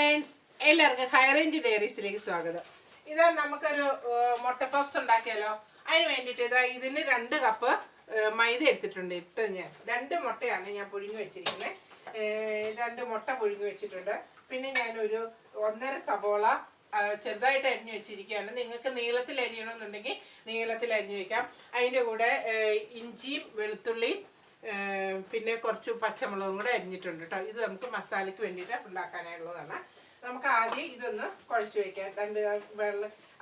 Friends, എല്ലാവർക്കും high range ഡയറീസിലേക്ക് സ്വാഗതം. ഇതാ നമുക്കൊരു മുട്ട പപ്സ് ഉണ്ടാക്കിയാലോ. അതിന് വേണ്ടിയിട്ട് ഇതിന് 2 കപ്പ് മൈദ എടുത്തിട്ടുണ്ട്. ഞാൻ 2 മുട്ടയാണ് ഞാൻ പുഴുങ്ങി വെച്ചിരിക്കുന്നത്. 2 മുട്ട പുഴുങ്ങി വെച്ചിട്ടുണ്ട്. പിന്നെ ഞാനൊരു 1.5 സബോള ചെറുതായിട്ട് അരിഞ്ഞു വെച്ചിരിക്കുകയാണ്. നിങ്ങൾക്ക് നീളത്തിൽ അരിയണമെന്നുണ്ടെങ്കിൽ നീളത്തിൽ അരിഞ്ഞു വയ്ക്കാം. അതിൻ്റെ കൂടെ ഇഞ്ചിയും വെളുത്തുള്ളിയും പിന്നെ കുറച്ച് പച്ചമുളകും കൂടെ അരിഞ്ഞിട്ടുണ്ട് കേട്ടോ. ഇത് നമുക്ക് മസാലയ്ക്ക് വേണ്ടിയിട്ട് ഉണ്ടാക്കാനായിട്ടുള്ളതാണ്. നമുക്ക് ആദ്യം ഇതൊന്ന് കുഴച്ച് വയ്ക്കാം.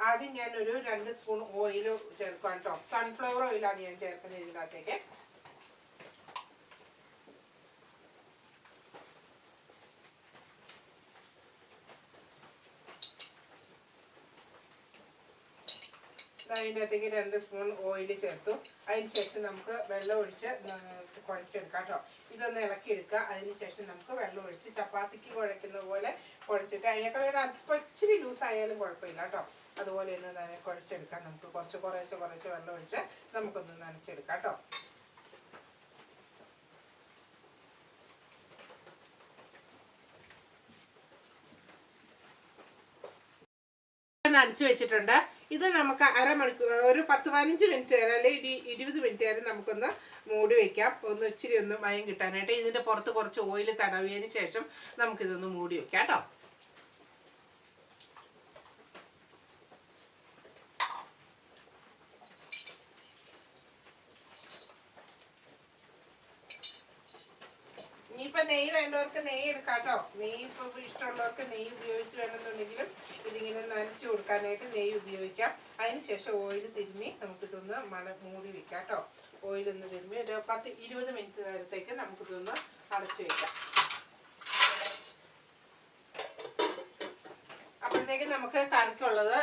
ആദ്യം ഞാനൊരു 2 സ്പൂൺ ഓയിൽ ചേർക്കാം കേട്ടോ. സൺഫ്ലവർ ഓയിലാണ് ഞാൻ ചേർക്കുന്നത് ഇതിനകത്തേക്ക്. അതിൻ്റെ അകത്തേക്ക് 2 സ്പൂൺ ഓയിൽ ചേർത്തു. അതിന് ശേഷം നമുക്ക് വെള്ളം ഒഴിച്ച് കുഴച്ചെടുക്കാം കേട്ടോ. ഇതൊന്ന് ഇളക്കിയെടുക്കുക. അതിന് ശേഷം നമുക്ക് വെള്ളം ഒഴിച്ച് ചപ്പാത്തിക്ക് കുഴയ്ക്കുന്ന പോലെ കുഴച്ചിട്ട് അതിനേക്കാൾ അല്പം ഇച്ചിരി ലൂസായാലും കുഴപ്പമില്ല കേട്ടോ. അതുപോലെ ഒന്ന് കുഴച്ചെടുക്കാം. നമുക്ക് കുറേശ്ശെ വെള്ളം ഒഴിച്ച് നമുക്കൊന്ന് നനച്ചെടുക്കാം കേട്ടോ. നനച്ച് വെച്ചിട്ടുണ്ട്. ഇത് നമുക്ക് അരമണിക്കൂർ, ഒരു 10-15 മിനിറ്റ് വരെ അല്ലെങ്കിൽ 20 മിനിറ്റ് വരെ നമുക്കൊന്ന് മൂടി വയ്ക്കാം. ഇച്ചിരി ഒന്ന് മയം കിട്ടാനായിട്ട്. ഇതിൻ്റെ പുറത്ത് കുറച്ച് ഓയിൽ തടവിയതിന് ശേഷം നമുക്കിതൊന്ന് മൂടി വയ്ക്കാം കേട്ടോ. ഇനിയിപ്പോൾ നെയ്യ് വേണ്ടവർക്ക് നെയ്യ് എടുക്കാം കേട്ടോ. നെയ്യ് ഇപ്പോൾ ഇഷ്ടമുള്ളവർക്ക് നെയ്യ് ഉപയോഗിച്ച് വേണമെന്നുണ്ടെങ്കിലും ഇതിങ്ങനെ നനച്ച് കൊടുക്കാനായിട്ട് നെയ്യ് ഉപയോഗിക്കാം. അതിന് ശേഷം ഓയിൽ തിരുമ്മി നമുക്കിതൊന്ന് മൂടി വെക്കാം കേട്ടോ. ഓയിലൊന്ന് തിരുമ്മി ഒരു 10-20 മിനിറ്റ് നേരത്തേക്ക് നമുക്കിതൊന്ന് അടച്ചു വെക്കാം. അപ്പോഴത്തേക്ക് നമുക്ക് കറിക്കുള്ളത്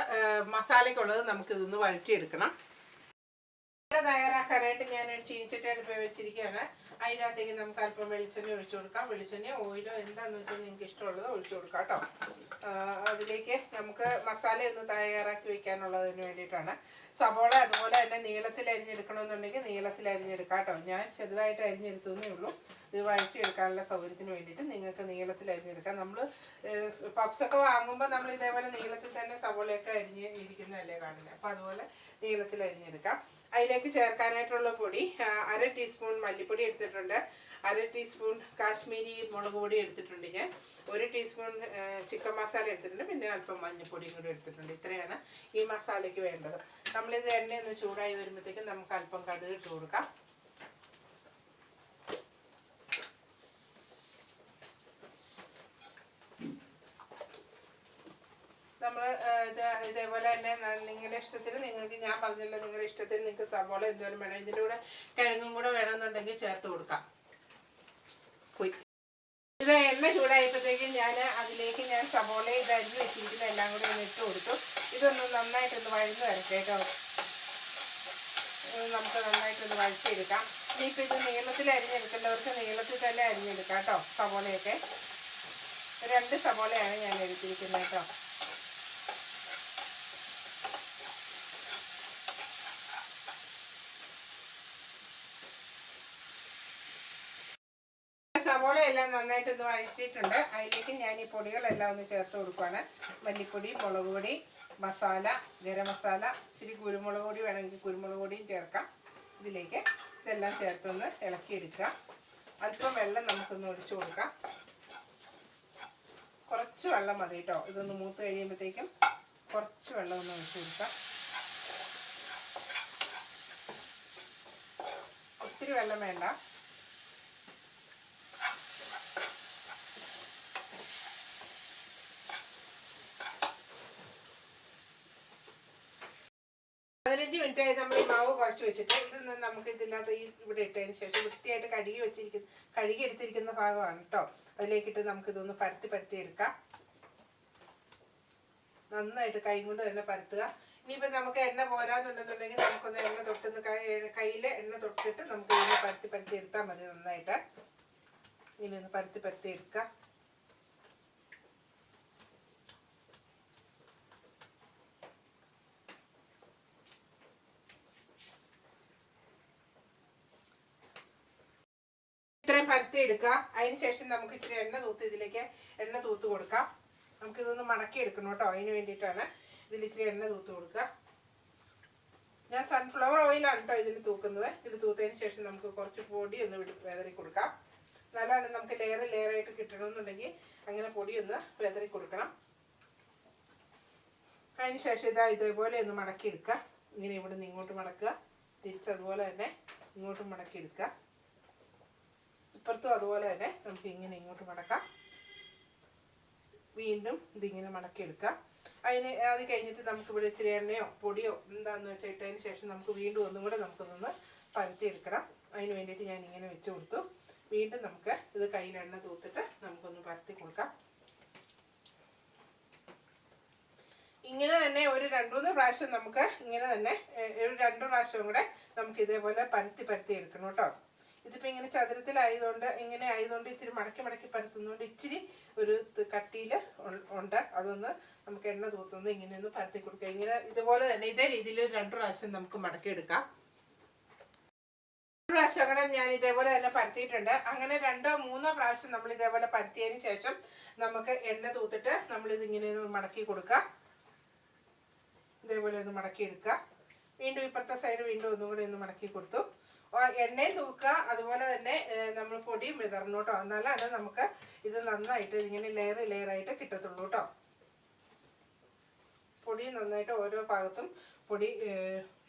മസാലയ്ക്കുള്ളത് നമുക്കിതൊന്ന് വഴറ്റിയെടുക്കണം. തയ്യാറാക്കാനായിട്ട് ഞാൻ ചീനിച്ചട്ടി അടുപ്പിൽ വെച്ചിരിക്കുകയാണ്. അതിനകത്തേക്ക് നമുക്ക് അല്പം വെളിച്ചെണ്ണ ഒഴിച്ചു കൊടുക്കാം. വെളിച്ചെണ്ണ ഓയിലോ എന്താണെന്ന് വെച്ചാൽ നിങ്ങൾക്ക് ഇഷ്ടമുള്ളത് ഒഴിച്ചു കൊടുക്കാം കേട്ടോ. അതിലേക്ക് നമുക്ക് മസാല ഒന്ന് തയ്യാറാക്കി വയ്ക്കാനുള്ളതിന് വേണ്ടിയിട്ടാണ്. സബോള അതുപോലെ തന്നെ നീളത്തിൽ അരിഞ്ഞെടുക്കണമെന്നുണ്ടെങ്കിൽ നീളത്തിൽ അരിഞ്ഞെടുക്കാം കേട്ടോ. ഞാൻ ചെറുതായിട്ട് അരിഞ്ഞെടുത്തേ ഉള്ളൂ. ഇത് വഴറ്റിയെടുക്കാനുള്ള സൗകര്യത്തിന് വേണ്ടിയിട്ട് നിങ്ങൾക്ക് നീളത്തിൽ അരിഞ്ഞെടുക്കാം. നമ്മൾ പപ്സൊക്കെ വാങ്ങുമ്പോൾ നമ്മൾ ഇതേപോലെ നീളത്തിൽ തന്നെ സബോളയൊക്കെ ഇരിക്കുന്നതല്ലേ കാണുന്നത്. അപ്പോൾ അതുപോലെ നീളത്തിൽ അരിഞ്ഞെടുക്കാം. അതിലേക്ക് ചേർക്കാനായിട്ടുള്ള പൊടി 1/2 ടീസ്പൂൺ മല്ലിപ്പൊടി എടുത്തിട്ടുണ്ട്. 1/2 ടീസ്പൂൺ കാശ്മീരി മുളക് പൊടി എടുത്തിട്ടുണ്ട്. ഞാൻ 1 ടീസ്പൂൺ ചിക്കൻ മസാല എടുത്തിട്ടുണ്ട്. പിന്നെ അല്പം മഞ്ഞൾപ്പൊടിയും കൂടി എടുത്തിട്ടുണ്ട്. ഇത്രയാണ് ഈ മസാലയ്ക്ക് വേണ്ടത്. നമ്മളിത് എണ്ണയൊന്ന് ചൂടായി വരുമ്പോഴത്തേക്കും നമുക്ക് അല്പം കടുക് ഇട്ട് കൊടുക്കാം. നമ്മൾ ഇതേപോലെ തന്നെ നിങ്ങളുടെ ഇഷ്ടത്തിന് നിങ്ങൾക്ക്, ഞാൻ പറഞ്ഞല്ലോ, നിങ്ങളുടെ ഇഷ്ടത്തിന് നിങ്ങൾക്ക് സബോള എന്തോരം വേണം. ഇതിൻ്റെ കൂടെ കിഴങ്ങും കൂടെ വേണമെന്നുണ്ടെങ്കിൽ ചേർത്ത് കൊടുക്കാം. ഇത് എണ്ണ ചൂടായപ്പോഴത്തേക്കും അതിലേക്ക് ഞാൻ സബോള ഇത് അരിഞ്ഞ് വെച്ചിരിക്കുന്ന എല്ലാം കൂടെ ഒന്ന് ഇട്ട് കൊടുത്തു. ഇതൊന്ന് നന്നായിട്ടൊന്ന് വഴന്ന് വരട്ടെ കേട്ടോ. നമുക്ക് നന്നായിട്ടൊന്ന് വഴച്ചെടുക്കാം. ഇനിയിപ്പോൾ ഇത് നീളത്തിൽ അരിഞ്ഞെടുക്കേണ്ടവർക്ക് നീളത്തിൽ തന്നെ അരിഞ്ഞെടുക്കാം കേട്ടോ. സബോളയൊക്കെ 2 സബോളയാണ് ഞാൻ എടുത്തിരിക്കുന്നത് കേട്ടോ. സവോളയെല്ലാം നന്നായിട്ടൊന്ന് വഴറ്റിയിട്ടുണ്ട്. അതിലേക്ക് ഞാൻ ഈ പൊടികളെല്ലാം ഒന്ന് ചേർത്ത് കൊടുക്കുകയാണ്. മല്ലിപ്പൊടി, മുളക് പൊടി, മസാല, ഗരം മസാല, ഇച്ചിരി കുരുമുളക് പൊടി വേണമെങ്കിൽ കുരുമുളക് പൊടിയും ചേർക്കാം. ഇതിലേക്ക് ഇതെല്ലാം ചേർത്തൊന്ന് ഇളക്കിയെടുക്കുക. അല്പം വെള്ളം നമുക്കൊന്ന് ഒഴിച്ചു കൊടുക്കാം. കുറച്ച് വെള്ളം മതി കേട്ടോ. ഇതൊന്ന് മൂത്ത് കഴിയുമ്പോഴത്തേക്കും കുറച്ച് വെള്ളം ഒന്ന് ഒഴിച്ചു കൊടുക്കാം. ഒത്തിരി വെള്ളം വേണ്ട. മിനിറ്റായി നമ്മൾ ഈ മാവ് കുഴച്ച് വെച്ചിട്ട് ഇത് നമുക്ക് ഇതിനകത്ത് ഇവിടെ ഇട്ടതിന് ശേഷം വൃത്തിയായിട്ട് കഴുകി എടുത്തിരിക്കുന്ന ഭാഗമാണ് കേട്ടോ. അതിലേക്കിട്ട് നമുക്കിതൊന്ന് പരത്തി എടുക്കാം. നന്നായിട്ട് കൈ കൊണ്ട് തന്നെ പരത്തുക. ഇനിയിപ്പോൾ നമുക്ക് എണ്ണ പോരാന്നുണ്ടെന്നുണ്ടെങ്കിൽ നമുക്കൊന്ന് എണ്ണ തൊട്ടൊന്ന് കയ്യിൽ എണ്ണ തൊട്ടിട്ട് നമുക്ക് ഇതിനെ പരത്തി എടുത്താൽ മതി. നന്നായിട്ട് ഇങ്ങനെ ഒന്ന് പരത്തി എടുക്കുക. ഇത്രയും പരത്തി എടുക്കുക. അതിന് ശേഷം നമുക്ക് ഇച്ചിരി ഇതിലേക്ക് എണ്ണ തൂത്ത് കൊടുക്കാം. നമുക്കിതൊന്ന് മടക്കി എടുക്കണം കേട്ടോ. അതിന് വേണ്ടിയിട്ടാണ് ഇതിൽ ഇച്ചിരി എണ്ണ തൂത്ത് കൊടുക്കുക. ഞാൻ സൺഫ്ലവർ ഓയിലാണ് കേട്ടോ ഇതിൽ തൂക്കുന്നത്. ഇത് തൂത്തതിന് ശേഷം നമുക്ക് കുറച്ച് പൊടി ഒന്ന് വെതറി കൊടുക്കാം. നല്ലതാണ് നമുക്ക് ലെയറായിട്ട് കിട്ടണമെന്നുണ്ടെങ്കിൽ അങ്ങനെ പൊടി ഒന്ന് വെതറി കൊടുക്കണം. അതിന് ശേഷം ഇതേപോലെ ഒന്ന് മടക്കി എടുക്കുക. ഇങ്ങനെ ഇവിടെ നിന്ന് ഇങ്ങോട്ട് മടക്കുക, തിരിച്ചതുപോലെ തന്നെ ഇങ്ങോട്ട് മടക്കി എടുക്കുക. ഇപ്പുറത്തും അതുപോലെ തന്നെ നമുക്ക് ഇങ്ങനെ ഇങ്ങോട്ട് മടക്കാം. വീണ്ടും ഇതിങ്ങനെ മടക്കി എടുക്കുക. അത് കഴിഞ്ഞിട്ട് നമുക്ക് ഇവിടെ ഇച്ചിരി എണ്ണയോ പൊടിയോ എന്താണെന്ന് വെച്ചാൽ ഇട്ടതിന് ശേഷം നമുക്ക് വീണ്ടും ഒന്നും കൂടെ നമുക്കൊന്ന് പരത്തിയെടുക്കണം. അതിന് വേണ്ടിയിട്ട് ഞാൻ ഇങ്ങനെ വെച്ച് കൊടുത്തു. വീണ്ടും നമുക്ക് ഇത് കയ്യിൽ എണ്ണ തൂത്തിട്ട് നമുക്കൊന്ന് പരത്തി കൊടുക്കാം. ഇങ്ങനെ തന്നെ ഒരു 2-3 പ്രാവശ്യം നമുക്ക് ഇങ്ങനെ തന്നെ ഒരു 2 പ്രാവശ്യം കൂടെ നമുക്ക് ഇതേപോലെ പരത്തി എടുക്കണം കേട്ടോ. ഇതിപ്പോൾ ഇങ്ങനെ ചതുരത്തിലായതുകൊണ്ട് ഇങ്ങനെ ആയതുകൊണ്ട് ഇച്ചിരി മടക്കി പരത്തുന്നതുകൊണ്ട് ഇച്ചിരി ഒരു കട്ടിയിൽ ഉണ്ട്. അതൊന്ന് നമുക്ക് എണ്ണ തൂത്തുന്നത് ഇങ്ങനെ ഒന്ന് പരത്തി കൊടുക്കുക. ഇങ്ങനെ ഇതുപോലെ തന്നെ ഇതേ രീതിയിൽ 2 പ്രാവശ്യം നമുക്ക് മടക്കിയെടുക്കാം. 2 പ്രാവശ്യം കൂടെ ഞാൻ ഇതേപോലെ തന്നെ പരത്തിയിട്ടുണ്ട്. അങ്ങനെ 2-3 പ്രാവശ്യം നമ്മൾ ഇതേപോലെ പരത്തിയതിന് ശേഷം നമുക്ക് എണ്ണ തൂത്തിട്ട് നമ്മളിതിങ്ങനെ ഒന്ന് മടക്കി കൊടുക്കുക. ഇതേപോലെ ഒന്ന് മടക്കി എടുക്കുക. വീണ്ടും ഇപ്പുറത്തെ സൈഡ് വീണ്ടും ഒന്നും കൂടി ഒന്ന് മടക്കി കൊടുത്തു. എണ്ണയും തൂക്കുക, അതുപോലെ തന്നെ നമ്മൾ പൊടിയും വിതറണം കേട്ടോ. എന്നാലാണ് നമുക്ക് ഇത് നന്നായിട്ട് ഇങ്ങനെ ലെയറായിട്ട് കിട്ടത്തുള്ളൂ കേട്ടോ. പൊടി നന്നായിട്ട് ഓരോ ഭാഗത്തും പൊടി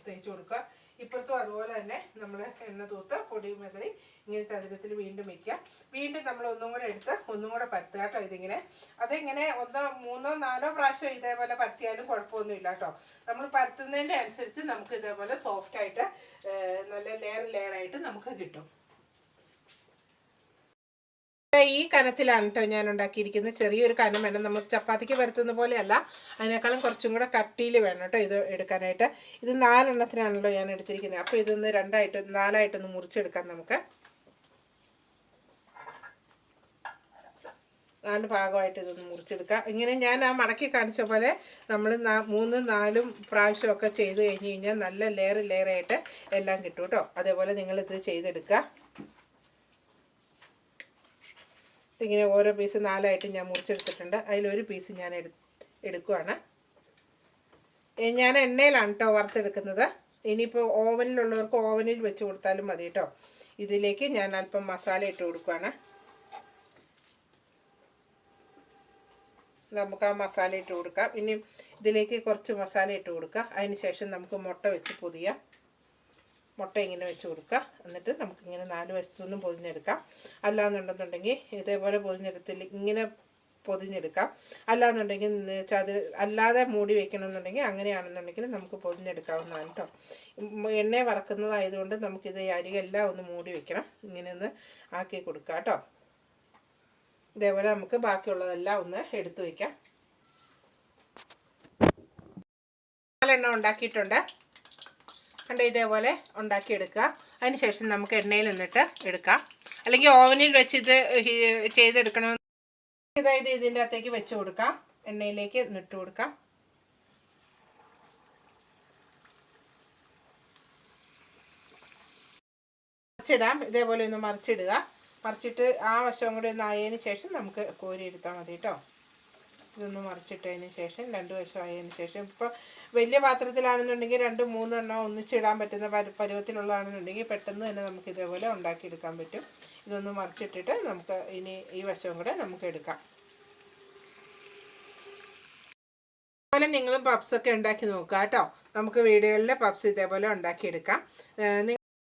തേച്ച് കൊടുക്കുക. ഇപ്പുറത്തും അതുപോലെ തന്നെ നമ്മൾ എണ്ണ തൂത്ത് പൊടി മെതറി ഇങ്ങനെ ചതുരത്തിൽ വീണ്ടും വയ്ക്കുക. വീണ്ടും നമ്മൾ ഒന്നും കൂടെ എടുത്ത് ഒന്നും കൂടെ പരത്തുക കേട്ടോ. ഇതിങ്ങനെ അതിങ്ങനെ 3-4 പ്രാവശ്യം ഇതേപോലെ പരത്തിയാലും കുഴപ്പമൊന്നുമില്ല കേട്ടോ. നമ്മൾ പരത്തുന്നതിൻ്റെ അനുസരിച്ച് നമുക്ക് ഇതേപോലെ സോഫ്റ്റായിട്ട് നല്ല ലെയറായിട്ട് നമുക്ക് കിട്ടും. ഈ കനത്തിലാണ് കേട്ടോ ഞാൻ ഉണ്ടാക്കിയിരിക്കുന്നത്. ചെറിയൊരു കനം വേണം, നമുക്ക് ചപ്പാത്തിക്ക് പരത്തുന്ന പോലെയല്ല, അതിനേക്കാളും കുറച്ചും കൂടെ കട്ടിയിൽ വേണം കേട്ടോ ഇത് എടുക്കാനായിട്ട്. ഇത് 4 എണ്ണത്തിനാണല്ലോ ഞാൻ എടുത്തിരിക്കുന്നത്. അപ്പോൾ ഇതൊന്ന് 4ആയിട്ടൊന്ന് മുറിച്ചെടുക്കാം. നമുക്ക് 4 ഭാഗമായിട്ട് ഇതൊന്ന് മുറിച്ചെടുക്കാം. ഇങ്ങനെ ഞാൻ ആ മടക്കി കാണിച്ച പോലെ നമ്മൾ 3-4 പ്രാവശ്യമൊക്കെ ചെയ്ത് കഴിഞ്ഞ് കഴിഞ്ഞാൽ നല്ല ലെയറായിട്ട് എല്ലാം കിട്ടും കേട്ടോ. അതേപോലെ നിങ്ങളിത് ചെയ്തെടുക്കുക. ഇങ്ങനെ ഓരോ പീസ് 4ആയിട്ട് ഞാൻ മുറിച്ചെടുത്തിട്ടുണ്ട്. അതിലൊരു പീസ് ഞാൻ എടുക്കുവാണ്. ഞാൻ എണ്ണയിലാണ് കേട്ടോ വറുത്തെടുക്കുന്നത്. ഇനിയിപ്പോൾ ഓവനിലുള്ളവർക്ക് ഓവനിൽ വെച്ച് കൊടുത്താലും മതി കേട്ടോ. ഇതിലേക്ക് ഞാൻ അല്പം മസാല ഇട്ട് കൊടുക്കുവാണ്. നമുക്ക് ആ മസാല ഇട്ട് കൊടുക്കാം. ഇനി ഇതിലേക്ക് കുറച്ച് മസാല ഇട്ട് കൊടുക്കുക. അതിന് ശേഷം നമുക്ക് മുട്ട വെച്ച് പൊതിയാം. മുട്ട ഇങ്ങനെ വെച്ച് കൊടുക്കുക. എന്നിട്ട് നമുക്കിങ്ങനെ 4 വശത്തുനിന്നും പൊതിഞ്ഞെടുക്കാം. അല്ലാന്നുണ്ടെന്നുണ്ടെങ്കിൽ ഇതേപോലെ ഇങ്ങനെ പൊതിഞ്ഞെടുക്കാം. അല്ലാന്നുണ്ടെങ്കിൽ അല്ലാതെ മൂടി വയ്ക്കണമെന്നുണ്ടെങ്കിൽ അങ്ങനെയാണെന്നുണ്ടെങ്കിൽ നമുക്ക് പൊതിഞ്ഞെടുക്കാവുന്നതാണ് കേട്ടോ. എണ്ണ വറക്കുന്നതായതുകൊണ്ട് നമുക്കിത് അരികെല്ലാം ഒന്ന് മൂടി വയ്ക്കണം. ഇങ്ങനെ ഒന്ന് ആക്കി കൊടുക്കാം കേട്ടോ. ഇതേപോലെ നമുക്ക് ബാക്കിയുള്ളതെല്ലാം ഒന്ന് എടുത്തു വയ്ക്കാം. 4 എണ്ണം ഉണ്ടാക്കിയിട്ടുണ്ട് കണ്ടോ. ഇതേപോലെ ഉണ്ടാക്കിയെടുക്കുക. അതിന് ശേഷം നമുക്ക് എണ്ണയിൽ നിന്നിട്ട് എടുക്കാം. അല്ലെങ്കിൽ ഓവനിൽ വെച്ച് ഇത് ചെയ്തെടുക്കണം. അതായത് ഇതിൻ്റെ അകത്തേക്ക് വെച്ച് കൊടുക്കാം. എണ്ണയിലേക്ക് ഇട്ട് കൊടുക്കാം. മറിച്ചിടാം. ഇതേപോലെ ഒന്ന് മറിച്ചിടുക. മറിച്ചിട്ട് ആ വശം കൂടി ഒന്ന് ആയതിന് ശേഷം നമുക്ക് കോരി എടുത്താൽ മതി കേട്ടോ. ഇതൊന്ന് മറിച്ചിട്ടതിന് ശേഷം 2 വശം ആയതിന് ശേഷം, ഇപ്പോൾ വലിയ പാത്രത്തിലാണെന്നുണ്ടെങ്കിൽ 2-3 എണ്ണം ഒന്നിച്ചിടാൻ പറ്റുന്ന പരുവത്തിലുള്ളതാണെന്നുണ്ടെങ്കിൽ പെട്ടെന്ന് തന്നെ നമുക്ക് ഇതേപോലെ ഉണ്ടാക്കിയെടുക്കാൻ പറ്റും. ഇതൊന്ന് മറിച്ചിട്ടിട്ട് നമുക്ക് ഇനി ഈ വശവും കൂടെ നമുക്ക് എടുക്കാം. അതുപോലെ നിങ്ങളും പപ്സൊക്കെ ഉണ്ടാക്കി നോക്കുക കേട്ടോ. നമുക്ക് വീടുകളിൽ പപ്സ് ഇതേപോലെ ഉണ്ടാക്കിയെടുക്കാം.